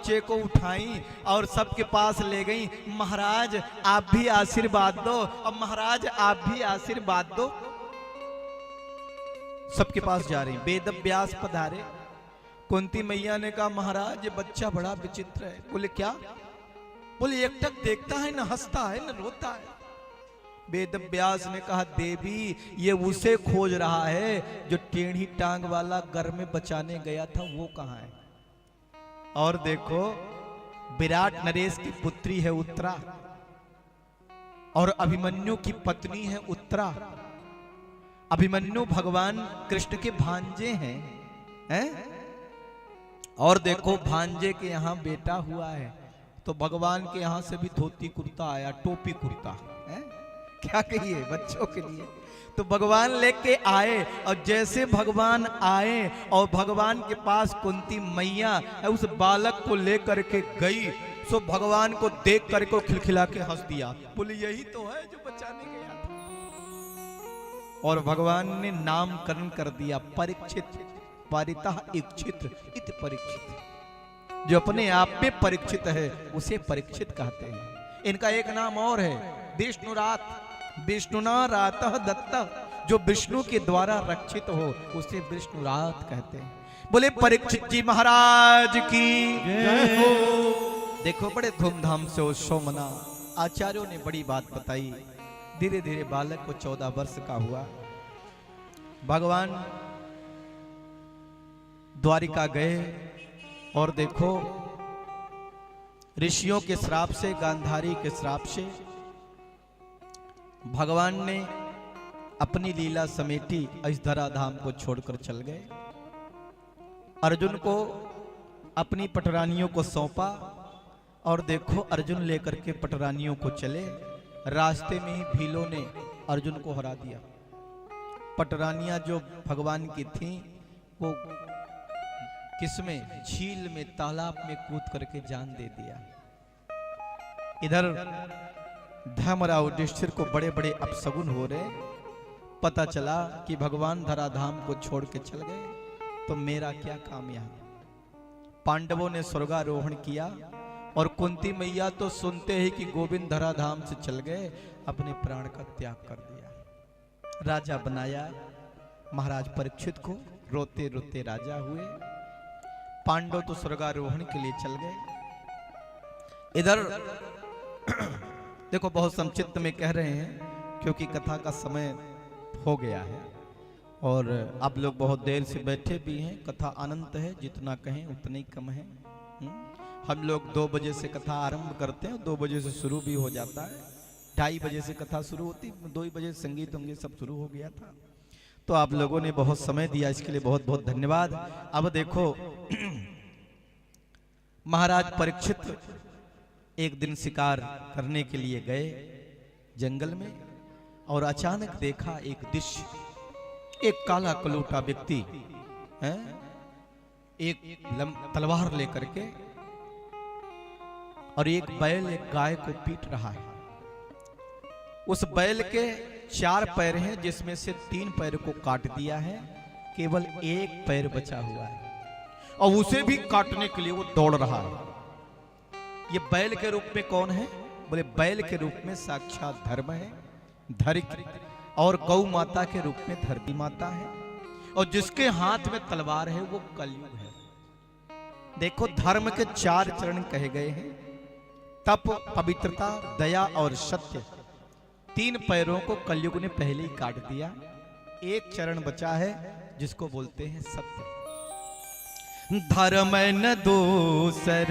बच्चे को उठाई और सबके पास ले गई। महाराज आप भी आशीर्वाद दो, अब महाराज आप भी आशीर्वाद दो। सबके पास जा रही। वेद व्यास पधारे। कुंती मैया ने कहा महाराज ये बच्चा बड़ा विचित्र है। बोले क्या? बोले एकटक देखता है, न हंसता है न रोता है। वेद व्यास ने कहा देवी ये उसे खोज रहा है जो टेढ़ी टांग वाला घर में बचाने गया था, वो कहां है? और देखो विराट नरेश की पुत्री है उत्तरा और अभिमन्यु की पत्नी है उत्तरा। अभिमन्यु भगवान कृष्ण के भांजे हैं? और देखो भांजे के यहां बेटा हुआ है तो भगवान के यहां से भी धोती कुर्ता आया, टोपी कुर्ता है। क्या कहिए बच्चों के लिए। तो भगवान लेके आए और जैसे भगवान आए और भगवान के पास कुंती मैया उस बालक को लेकर के गई, सो भगवान को देख करके खिलखिला के हंस दिया। बोले यही तो है जो बचाने गया था। और भगवान ने नामकरण कर दिया परीक्षित। परितः इच्छित इत परीक्षित। जो अपने आप में परीक्षित है उसे परीक्षित कहते हैं। इनका एक नाम और है विष्णुरात। विष्णुना रातः दत्त। जो विष्णु के द्वारा रक्षित हो उसे विष्णुरात कहते हैं। बोले परीक्षित जी महाराज की जय हो। देखो बड़े धूमधाम से उत्सव मना। आचार्यों ने बड़ी बात बताई। धीरे धीरे बालक को 14 वर्ष का हुआ। भगवान द्वारिका गए और देखो ऋषियों के श्राप से, गांधारी के श्राप से भगवान ने अपनी लीला समेटी, इस धराधाम को छोड़कर चल गए। अर्जुन को अपनी पटरानियों को सौंपा और देखो अर्जुन लेकर के पटरानियों को चले। रास्ते में ही भीलों ने अर्जुन को हरा दिया। पटरानियां जो भगवान की थीं वो किसमें? झील में, तालाब में कूद करके जान दे दिया। इधर धर्मराव युधिष्ठिर को बड़े बड़े अपशगुन हो रहे। पता चला कि भगवान धराधाम को छोड़ के चल गए तो मेरा क्या काम यहाँ। पांडवों ने स्वर्गारोहण किया और कुंती मैया तो सुनते ही कि गोविंद धराधाम से चल गए, अपने प्राण का त्याग कर दिया। राजा बनाया महाराज परीक्षित को। रोते रोते राजा हुए। पांडव तो स्वर्गारोहण के लिए चल गए। इधर देखो बहुत संक्षिप्त में कह रहे हैं क्योंकि कथा का समय हो गया है और आप लोग बहुत देर से बैठे भी हैं। कथा अनंत है, जितना कहें उतना ही कम है। हम लोग 2 बजे से कथा आरंभ करते हैं, 2 बजे से शुरू भी हो जाता है। 2:30 बजे से कथा शुरू होती, 2 बजे संगीत उंगीत सब शुरू हो गया था। तो आप लोगों ने बहुत समय दिया, इसके लिए बहुत बहुत धन्यवाद। अब देखो महाराज परीक्षित एक दिन शिकार करने के लिए गए जंगल में और अचानक देखा एक दृश्य। एक काला कलूटा व्यक्ति है, एक तलवार लेकर के और एक बैल एक गाय को पीट रहा है। उस बैल के 4 पैर हैं जिसमें से 3 पैर को काट दिया है, केवल 1 पैर बचा हुआ है और उसे भी काटने के लिए वो दौड़ रहा है। ये बैल के रूप में कौन है? बोले बैल के रूप में साक्षात धर्म है, धरित्री, और गौ माता के रूप में धरती माता है, और जिसके हाथ में तलवार है वो कलयुग है। देखो धर्म के 4 चरण कहे गए हैं, तप, पवित्रता, दया और सत्य। 3 पैरों को कलयुग ने पहले ही काट दिया। 1 चरण बचा है जिसको बोलते हैं सत्य। धर्म न दूसर